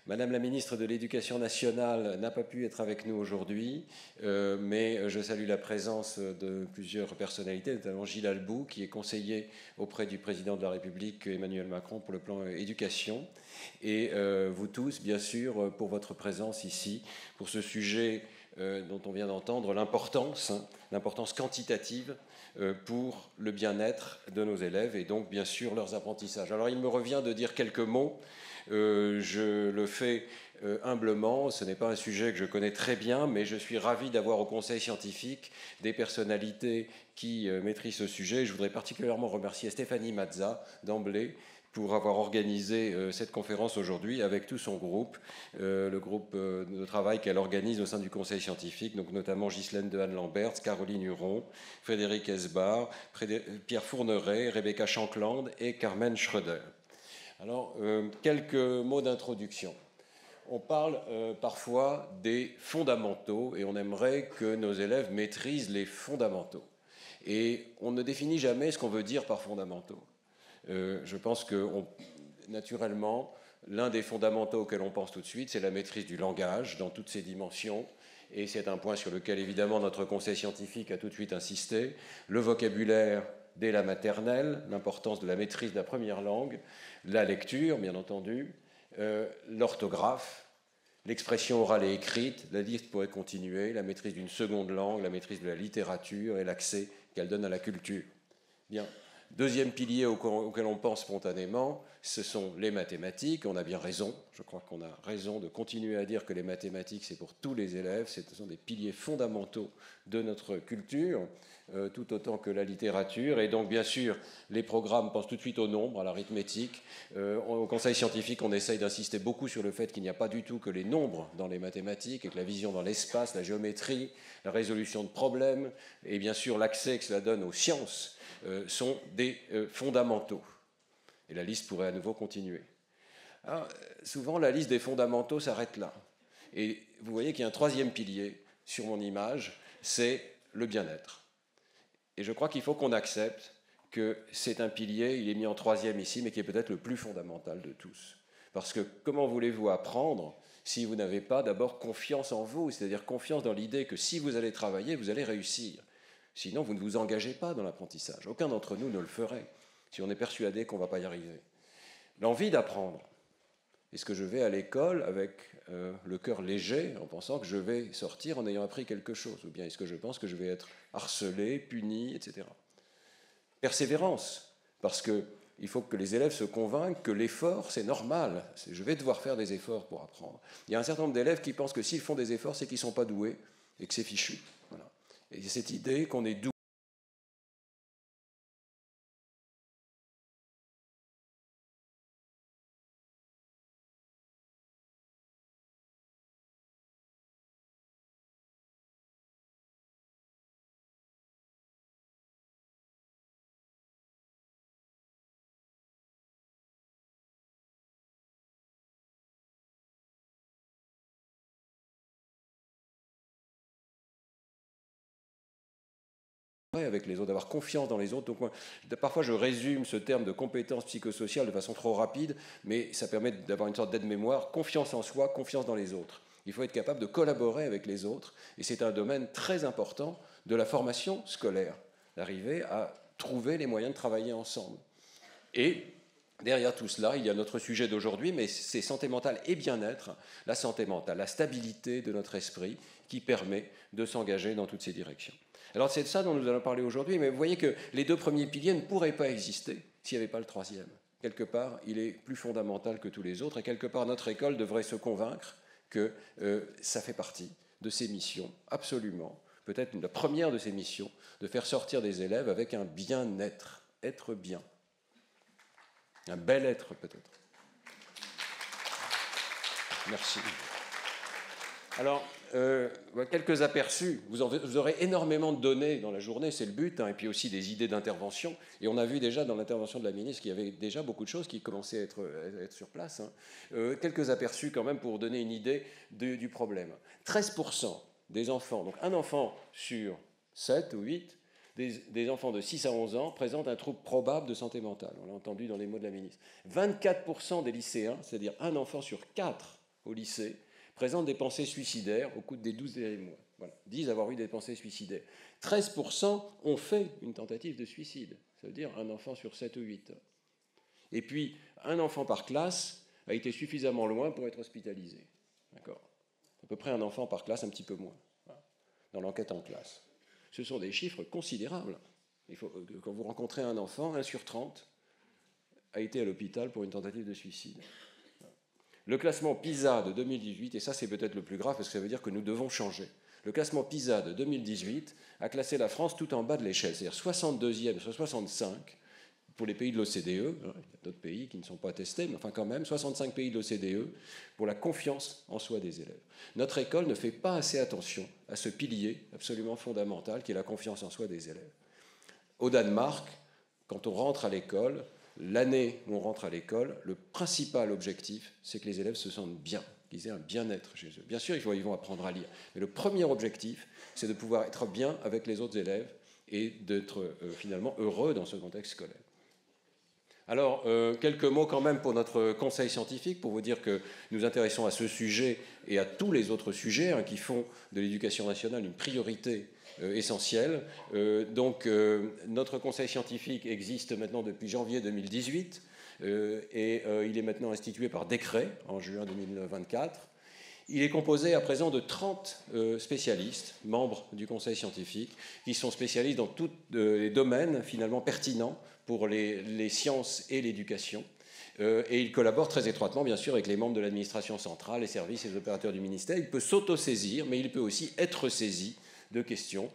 Madame la ministre de l'Éducation nationale n'a pas pu être avec nous aujourd'hui, mais je salue la présence de plusieurs personnalités, notamment Gilles Albou, qui est conseiller auprès du président de la République Emmanuel Macron pour le plan éducation, et vous tous, bien sûr, pour votre présence ici, pour ce sujet dont on vient d'entendre l'importance quantitative pour le bien-être de nos élèves et donc bien sûr leurs apprentissages. Alors il me revient de dire quelques mots, je le fais humblement, ce n'est pas un sujet que je connais très bien, mais je suis ravi d'avoir au Conseil scientifique des personnalités qui maîtrisent ce sujet. Je voudrais particulièrement remercier Stéphanie Mazza d'emblée pour avoir organisé cette conférence aujourd'hui avec tout son groupe, le groupe de travail qu'elle organise au sein du Conseil scientifique, donc notamment Ghislaine Dehaene-Lamberts, Caroline Huron, Frédéric Esbar, Pierre Fourneret, Rebecca Shankland et Carmen Schroeder. Alors, quelques mots d'introduction. On parle parfois des fondamentaux et on aimerait que nos élèves maîtrisent les fondamentaux. Et on ne définit jamais ce qu'on veut dire par fondamentaux. Je pense que, naturellement, l'un des fondamentaux auxquels on pense tout de suite, c'est la maîtrise du langage dans toutes ses dimensions. Et c'est un point sur lequel, évidemment, notre conseil scientifique a tout de suite insisté. Le vocabulaire dès la maternelle, l'importance de la maîtrise de la première langue, la lecture, bien entendu, l'orthographe, l'expression orale et écrite, la liste pourrait continuer, la maîtrise d'une seconde langue, la maîtrise de la littérature et l'accès qu'elle donne à la culture. Bien. Deuxième pilier auquel on pense spontanément, ce sont les mathématiques. On a bien raison, je crois qu'on a raison de continuer à dire que les mathématiques, c'est pour tous les élèves, ce sont des piliers fondamentaux de notre culture, tout autant que la littérature. Et donc, bien sûr, les programmes pensent tout de suite au nombre, à l'arithmétique. Au Conseil scientifique, on essaye d'insister beaucoup sur le fait qu'il n'y a pas du tout que les nombres dans les mathématiques, et que la vision dans l'espace, la géométrie, la résolution de problèmes, et bien sûr l'accès que cela donne aux sciences, sont des fondamentaux. Et la liste pourrait à nouveau continuer. Alors, souvent, la liste des fondamentaux s'arrête là. Et vous voyez qu'il y a un troisième pilier sur mon image, c'est le bien-être. Et je crois qu'il faut qu'on accepte que c'est un pilier, il est mis en troisième ici, mais qui est peut-être le plus fondamental de tous. Parce que comment voulez-vous apprendre si vous n'avez pas d'abord confiance en vous, c'est-à-dire confiance dans l'idée que si vous allez travailler, vous allez réussir. Sinon, vous ne vous engagez pas dans l'apprentissage. Aucun d'entre nous ne le ferait si on est persuadé qu'on ne va pas y arriver. L'envie d'apprendre. Est-ce que je vais à l'école avec le cœur léger en pensant que je vais sortir en ayant appris quelque chose? Ou bien est-ce que je pense que je vais être harcelé, puni, etc. Persévérance. Parce qu'il faut que les élèves se convainquent que l'effort, c'est normal. Je vais devoir faire des efforts pour apprendre. Il y a un certain nombre d'élèves qui pensent que s'ils font des efforts, c'est qu'ils ne sont pas doués et que c'est fichu. Voilà. Et cette idée qu'on est doué. Avec les autres, d'avoir confiance dans les autres. Donc moi, parfois je résume ce terme de compétence psychosociale de façon trop rapide, mais ça permet d'avoir une sorte d'aide-mémoire, confiance en soi, confiance dans les autres. Il faut être capable de collaborer avec les autres, et c'est un domaine très important de la formation scolaire, d'arriver à trouver les moyens de travailler ensemble. Et derrière tout cela, il y a notre sujet d'aujourd'hui, mais c'est santé mentale et bien-être, la santé mentale, la stabilité de notre esprit qui permet de s'engager dans toutes ces directions. Alors c'est de ça dont nous allons parler aujourd'hui, mais vous voyez que les deux premiers piliers ne pourraient pas exister s'il n'y avait pas le troisième. Quelque part, il est plus fondamental que tous les autres, et quelque part, notre école devrait se convaincre que ça fait partie de ses missions, absolument, peut-être la première de ses missions, de faire sortir des élèves avec un bien-être, être bien. Un bel être, peut-être. Merci. Alors, quelques aperçus. Vous aurez énormément de données dans la journée, c'est le but, hein, et puis aussi des idées d'intervention. Et on a vu déjà dans l'intervention de la ministre qu'il y avait déjà beaucoup de choses qui commençaient à être sur place. Hein. Quelques aperçus quand même pour donner une idée du problème. 13% des enfants, donc un enfant sur 7 ou 8, des enfants de 6 à 11 ans présentent un trouble probable de santé mentale. On l'a entendu dans les mots de la ministre. 24% des lycéens, c'est-à-dire un enfant sur 4, au lycée présentent des pensées suicidaires au cours des 12 derniers mois. Voilà, disent avoir eu des pensées suicidaires. 13% ont fait une tentative de suicide, ça veut dire un enfant sur 7 ou 8. Et puis, un enfant par classe a été suffisamment loin pour être hospitalisé. D'accord ? À peu près un enfant par classe, un petit peu moins, voilà, dans l'enquête en classe. Ce sont des chiffres considérables. Quand vous rencontrez un enfant, 1 sur 30 a été à l'hôpital pour une tentative de suicide. Le classement PISA de 2018, et ça c'est peut-être le plus grave parce que ça veut dire que nous devons changer. Le classement PISA de 2018 a classé la France tout en bas de l'échelle, c'est-à-dire 62e sur 65 pour les pays de l'OCDE. Il y a d'autres pays qui ne sont pas testés, mais enfin quand même, 65 pays de l'OCDE pour la confiance en soi des élèves. Notre école ne fait pas assez attention à ce pilier absolument fondamental qui est la confiance en soi des élèves. Au Danemark, quand on rentre à l'école, l'année où on rentre à l'école, le principal objectif, c'est que les élèves se sentent bien, qu'ils aient un bien-être chez eux. Bien sûr, ils vont apprendre à lire, mais le premier objectif, c'est de pouvoir être bien avec les autres élèves et d'être finalement heureux dans ce contexte scolaire. Alors, quelques mots quand même pour notre conseil scientifique, pour vous dire que nous intéressons à ce sujet et à tous les autres sujets qui font de l'éducation nationale une priorité essentielle. Donc, notre conseil scientifique existe maintenant depuis janvier 2018 et il est maintenant institué par décret en juin 2024. Il est composé à présent de 30 spécialistes, membres du conseil scientifique, qui sont spécialistes dans tous les domaines finalement pertinents pour les sciences et l'éducation. Et il collabore très étroitement, bien sûr, avec les membres de l'administration centrale, les services et les opérateurs du ministère. Il peut s'auto-saisir, mais il peut aussi être saisi de questions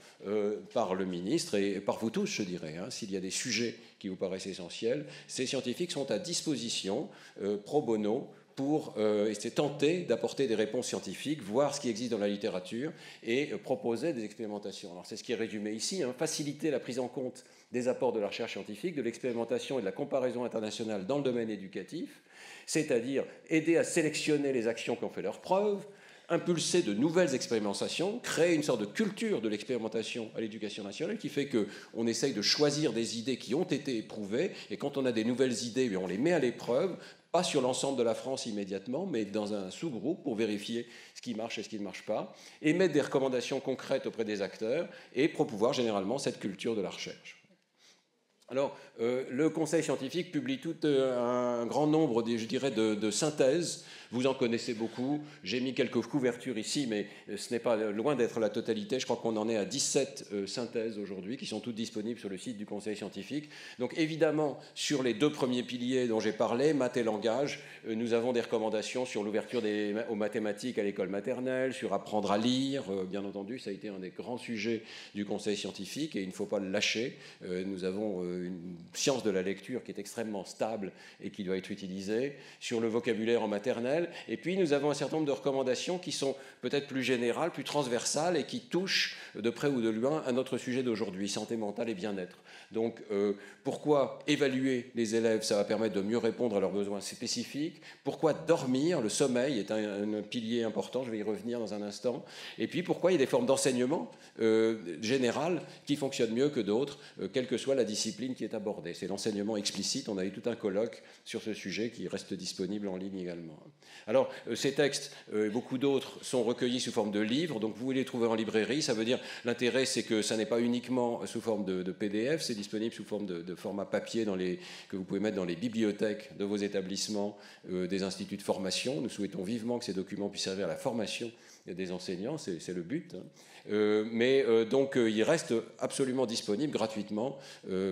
par le ministre et par vous tous, je dirais. S'il y a des sujets qui vous paraissent essentiels, ces scientifiques sont à disposition pro bono pour tenter d'apporter des réponses scientifiques, voir ce qui existe dans la littérature et proposer des expérimentations. Alors c'est ce qui est résumé ici, faciliter la prise en compte des apports de la recherche scientifique, de l'expérimentation et de la comparaison internationale dans le domaine éducatif, c'est-à-dire aider à sélectionner les actions qui ont fait leurs preuves, impulser de nouvelles expérimentations, créer une sorte de culture de l'expérimentation à l'éducation nationale qui fait qu'on essaye de choisir des idées qui ont été éprouvées et quand on a des nouvelles idées, on les met à l'épreuve, pas sur l'ensemble de la France immédiatement, mais dans un sous-groupe pour vérifier ce qui marche et ce qui ne marche pas, et mettre des recommandations concrètes auprès des acteurs et promouvoir généralement cette culture de la recherche. Alors, le conseil scientifique publie tout un grand nombre, je dirais, de synthèses. Vous en connaissez beaucoup. J'ai mis quelques couvertures ici, mais ce n'est pas loin d'être la totalité. Je crois qu'on en est à 17 synthèses aujourd'hui, qui sont toutes disponibles sur le site du conseil scientifique. Donc, évidemment, sur les 2 premiers piliers dont j'ai parlé, maths et langage, nous avons des recommandations sur l'ouverture aux mathématiques à l'école maternelle, sur apprendre à lire. Bien entendu, ça a été un des grands sujets du conseil scientifique et il ne faut pas le lâcher. Nous avons une science de la lecture qui est extrêmement stable et qui doit être utilisée, sur le vocabulaire en maternelle. Et puis nous avons un certain nombre de recommandations qui sont peut-être plus générales, plus transversales et qui touchent de près ou de loin à notre sujet d'aujourd'hui, santé mentale et bien-être. Donc pourquoi évaluer les élèves? Ça va permettre de mieux répondre à leurs besoins spécifiques. Pourquoi dormir? Le sommeil est un pilier important, je vais y revenir dans un instant. Et puis pourquoi il y a des formes d'enseignement général qui fonctionnent mieux que d'autres, quelle que soit la discipline qui est abordée. C'est l'enseignement explicite. On a eu tout un colloque sur ce sujet qui reste disponible en ligne également. Alors, ces textes, beaucoup d'autres, sont recueillis sous forme de livres. Donc, vous les trouvez en librairie. Ça veut dire, l'intérêt, c'est que ça n'est pas uniquement sous forme de PDF. C'est disponible sous forme de format papier que vous pouvez mettre dans les bibliothèques de vos établissements, des instituts de formation. Nous souhaitons vivement que ces documents puissent servir à la formation des enseignants. C'est le but. Donc, il reste absolument disponible gratuitement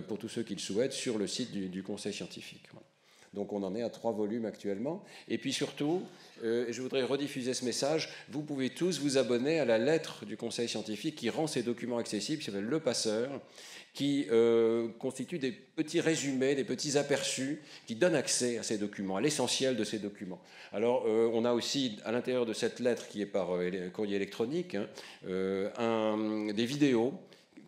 pour tous ceux qui le souhaitent sur le site du conseil scientifique. Voilà. Donc on en est à 3 volumes actuellement. Et puis surtout, je voudrais rediffuser ce message, vous pouvez tous vous abonner à la lettre du conseil scientifique qui rend ces documents accessibles, qui s'appelle Le Passeur, qui constitue des petits résumés, des petits aperçus qui donnent accès à ces documents, à l'essentiel de ces documents. Alors, on a aussi, à l'intérieur de cette lettre qui est par courrier électronique, des vidéos,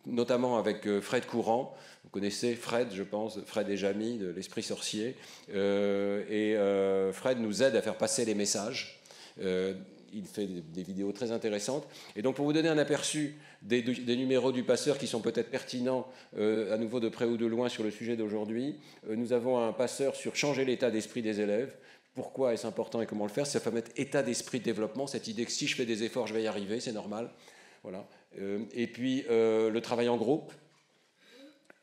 notamment avec Fred Courant. Vous connaissez Fred, je pense, Fred et Jamy de l'Esprit Sorcier. Fred nous aide à faire passer les messages. Il fait des vidéos très intéressantes. Et donc, pour vous donner un aperçu des numéros du Passeur qui sont peut-être pertinents, à nouveau de près ou de loin sur le sujet d'aujourd'hui, nous avons un Passeur sur changer l'état d'esprit des élèves, Pourquoi est-ce important et comment le faire? C'est le fameux état d'esprit de développement, cette idée que si je fais des efforts, je vais y arriver, c'est normal. Voilà. Et puis le travail en groupe,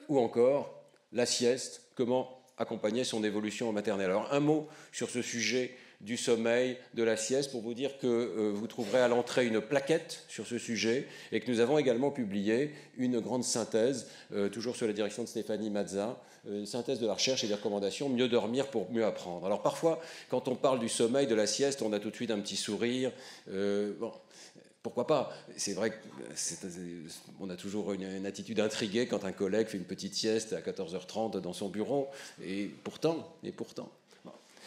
ou encore la sieste, comment accompagner son évolution en maternelle. Alors un mot sur ce sujet du sommeil, de la sieste, pour vous dire que vous trouverez à l'entrée une plaquette sur ce sujet et que nous avons également publié une grande synthèse, toujours sous la direction de Stéphanie Mazza, une synthèse de la recherche et des recommandations, mieux dormir pour mieux apprendre. Alors parfois, quand on parle du sommeil, de la sieste, on a tout de suite un petit sourire. Bon, pourquoi pas? C'est vrai qu'on a toujours une attitude intriguée quand un collègue fait une petite sieste à 14h30 dans son bureau. Et pourtant.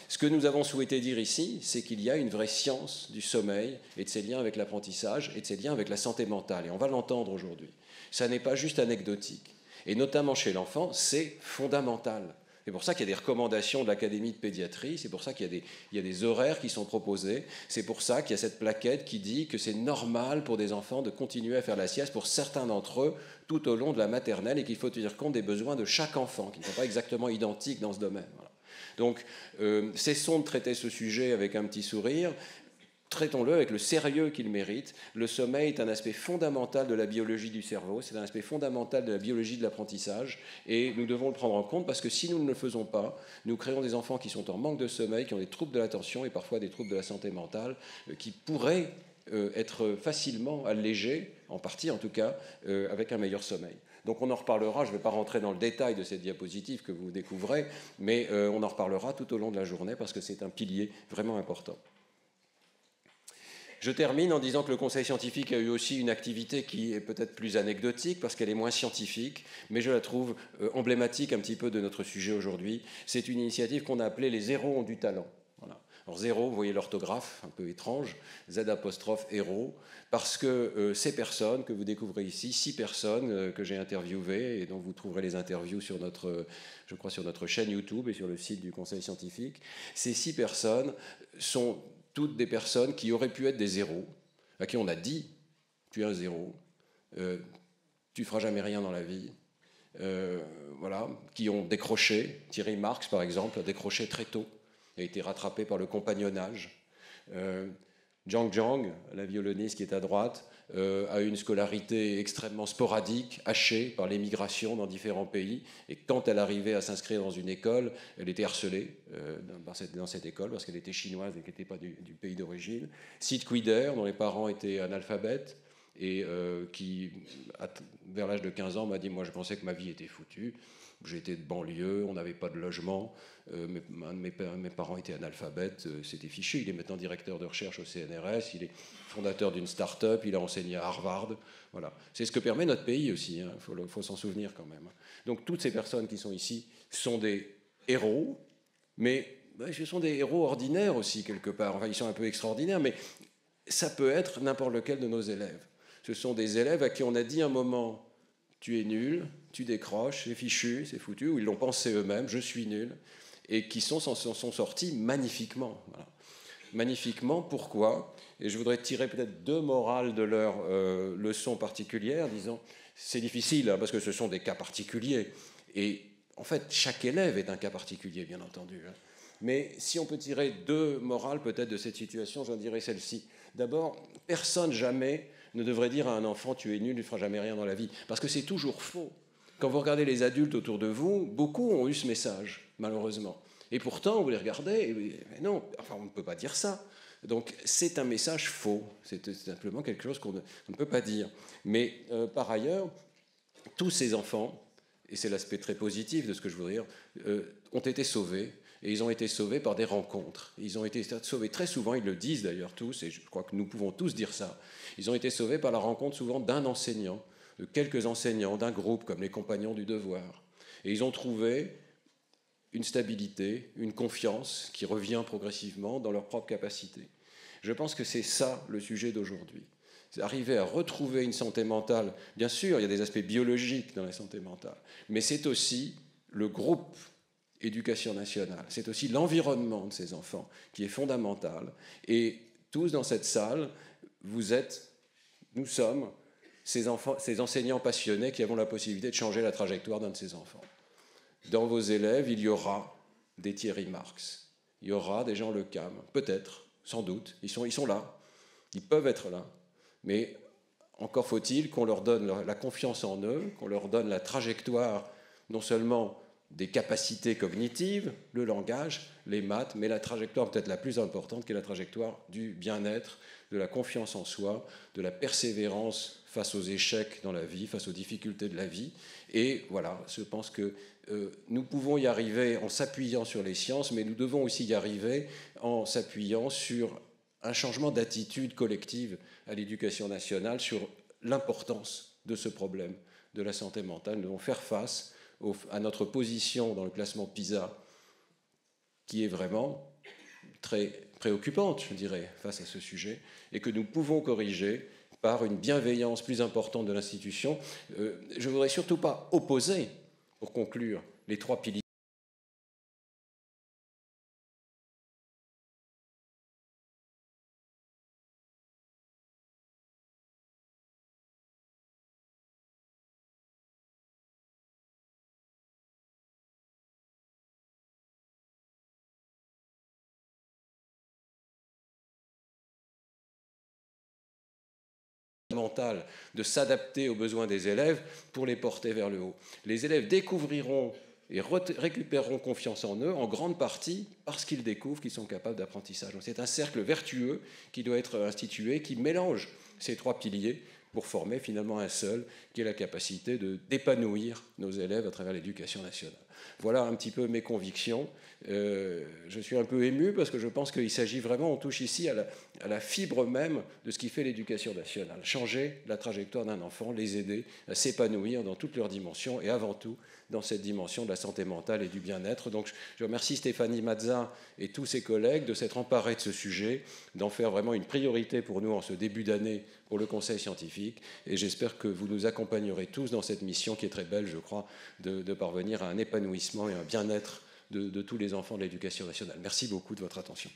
Ce que nous avons souhaité dire ici, c'est qu'il y a une vraie science du sommeil et de ses liens avec l'apprentissage et de ses liens avec la santé mentale. Et on va l'entendre aujourd'hui. Ça n'est pas juste anecdotique. Et notamment chez l'enfant, c'est fondamental. C'est pour ça qu'il y a des recommandations de l'Académie de pédiatrie, c'est pour ça qu'il y a des horaires qui sont proposés, c'est pour ça qu'il y a cette plaquette qui dit que c'est normal pour des enfants de continuer à faire la sieste, pour certains d'entre eux, tout au long de la maternelle, et qu'il faut tenir compte des besoins de chaque enfant, qui ne sont pas exactement identiques dans ce domaine. Voilà. Donc, cessons de traiter ce sujet avec un petit sourire, traitons-le avec le sérieux qu'il mérite. Le sommeil est un aspect fondamental de la biologie du cerveau, c'est un aspect fondamental de la biologie de l'apprentissage, et nous devons le prendre en compte parce que si nous ne le faisons pas, nous créons des enfants qui sont en manque de sommeil, qui ont des troubles de l'attention et parfois des troubles de la santé mentale, qui pourraient être facilement allégés, en partie en tout cas, avec un meilleur sommeil. Donc on en reparlera, je ne vais pas rentrer dans le détail de cette diapositive que vous découvrez, mais on en reparlera tout au long de la journée parce que c'est un pilier vraiment important. Je termine en disant que le Conseil scientifique a eu aussi une activité qui est peut-être plus anecdotique parce qu'elle est moins scientifique, mais je la trouve emblématique un petit peu de notre sujet aujourd'hui. C'est une initiative qu'on a appelée « Les zéros ont du talent ». Voilà. Alors zéro, vous voyez l'orthographe, un peu étrange, Z''héros, parce que ces personnes que vous découvrez ici, 6 personnes que j'ai interviewées et dont vous trouverez les interviews sur notre, je crois, sur notre chaîne YouTube et sur le site du Conseil scientifique, ces 6 personnes sont toutes des personnes qui auraient pu être des zéros, à qui on a dit « tu es un zéro, tu ne feras jamais rien dans la vie ». Voilà, qui ont décroché. Thierry Marx, par exemple, a décroché très tôt, a été rattrapé par le compagnonnage. Zhang Zhang, la violoniste qui est à droite, a eu une scolarité extrêmement sporadique, hachée par l'émigration dans différents pays. Et quand elle arrivait à s'inscrire dans une école, elle était harcelée dans cette école parce qu'elle était chinoise et qu'elle n'était pas du pays d'origine. Sid Quider, dont les parents étaient analphabètes, et qui, vers l'âge de 15 ans, m'a dit « Moi, je pensais que ma vie était foutue. J'étais de banlieue, on n'avait pas de logement, mes parents étaient analphabètes, c'était fichu. Il est maintenant directeur de recherche au CNRS, il est fondateur d'une start-up, il a enseigné à Harvard. Voilà. C'est ce que permet notre pays aussi, hein, faut s'en souvenir quand même. Donc toutes ces personnes qui sont ici sont des héros, mais ce sont des héros ordinaires aussi quelque part. Enfin, ils sont un peu extraordinaires, mais ça peut être n'importe lequel de nos élèves. Ce sont des élèves à qui on a dit un moment « tu es nul », tu décroches, c'est fichu, c'est foutu, ou ils l'ont pensé eux-mêmes, je suis nul, et qui sont sortis magnifiquement. Voilà. Magnifiquement, pourquoi? Et je voudrais tirer peut-être 2 morales de leur leçon particulière, disant, c'est difficile, hein, parce que ce sont des cas particuliers, et en fait, chaque élève est un cas particulier, bien entendu. Hein. Mais si on peut tirer 2 morales peut-être de cette situation, j'en dirais celle-ci. D'abord, personne jamais ne devrait dire à un enfant « tu es nul, tu ne feras jamais rien dans la vie », parce que c'est toujours faux. Quand vous regardez les adultes autour de vous, beaucoup ont eu ce message, malheureusement. Et pourtant, vous les regardez, mais non, enfin, on ne peut pas dire ça. Donc, c'est un message faux. C'est simplement quelque chose qu'on ne peut pas dire. Mais par ailleurs, tous ces enfants, et c'est l'aspect très positif de ce que je voudrais dire, ont été sauvés. Et ils ont été sauvés par des rencontres. Ils ont été sauvés très souvent, ils le disent d'ailleurs tous, et je crois que nous pouvons tous dire ça. Ils ont été sauvés par la rencontre souvent d'un enseignant, de quelques enseignants, d'un groupe comme les Compagnons du Devoir. Et ils ont trouvé une stabilité, une confiance qui revient progressivement dans leurs propres capacités. Je pense que c'est ça le sujet d'aujourd'hui. C'est arriver à retrouver une santé mentale. Bien sûr, il y a des aspects biologiques dans la santé mentale, mais c'est aussi le groupe éducation nationale, c'est aussi l'environnement de ces enfants qui est fondamental. Et tous dans cette salle, nous sommes ces enseignants passionnés qui avons la possibilité de changer la trajectoire d'un de ces enfants. Dans vos élèves, il y aura des Thierry Marx, il y aura des gens le CAM, peut-être, sans doute, ils sont là, ils peuvent être là, mais encore faut-il qu'on leur donne la confiance en eux, qu'on leur donne la trajectoire, non seulement des capacités cognitives, le langage, les maths, mais la trajectoire peut-être la plus importante, qui est la trajectoire du bien-être, de la confiance en soi, de la persévérance face aux échecs dans la vie, face aux difficultés de la vie. Et voilà, je pense que nous pouvons y arriver en s'appuyant sur les sciences, mais nous devons aussi y arriver en s'appuyant sur un changement d'attitude collective à l'éducation nationale, sur l'importance de ce problème de la santé mentale. Nous devons faire face à notre position dans le classement PISA, qui est vraiment très préoccupante, je dirais, face à ce sujet, et que nous pouvons corriger par une bienveillance plus importante de l'institution. Je ne voudrais surtout pas opposer, pour conclure, les trois piliers mentales, de s'adapter aux besoins des élèves pour les porter vers le haut. Les élèves découvriront et récupéreront confiance en eux, en grande partie parce qu'ils découvrent qu'ils sont capables d'apprentissage. C'est un cercle vertueux qui doit être institué, qui mélange ces trois piliers pour former finalement un seul, qui est la capacité d'épanouir nos élèves à travers l'éducation nationale. Voilà un petit peu mes convictions. Je suis un peu ému parce que je pense qu'il s'agit vraiment, on touche ici à la fibre même de ce qui fait l'éducation nationale. Changer la trajectoire d'un enfant, les aider à s'épanouir dans toutes leurs dimensions et avant tout dans cette dimension de la santé mentale et du bien-être. Donc je remercie Stéphanie Mazza et tous ses collègues de s'être emparés de ce sujet, d'en faire vraiment une priorité pour nous en ce début d'année pour le Conseil scientifique. Et j'espère que vous nous accompagnerez tous dans cette mission qui est très belle, je crois, de parvenir à un épanouissement et un bien-être de tous les enfants de l'éducation nationale. Merci beaucoup de votre attention.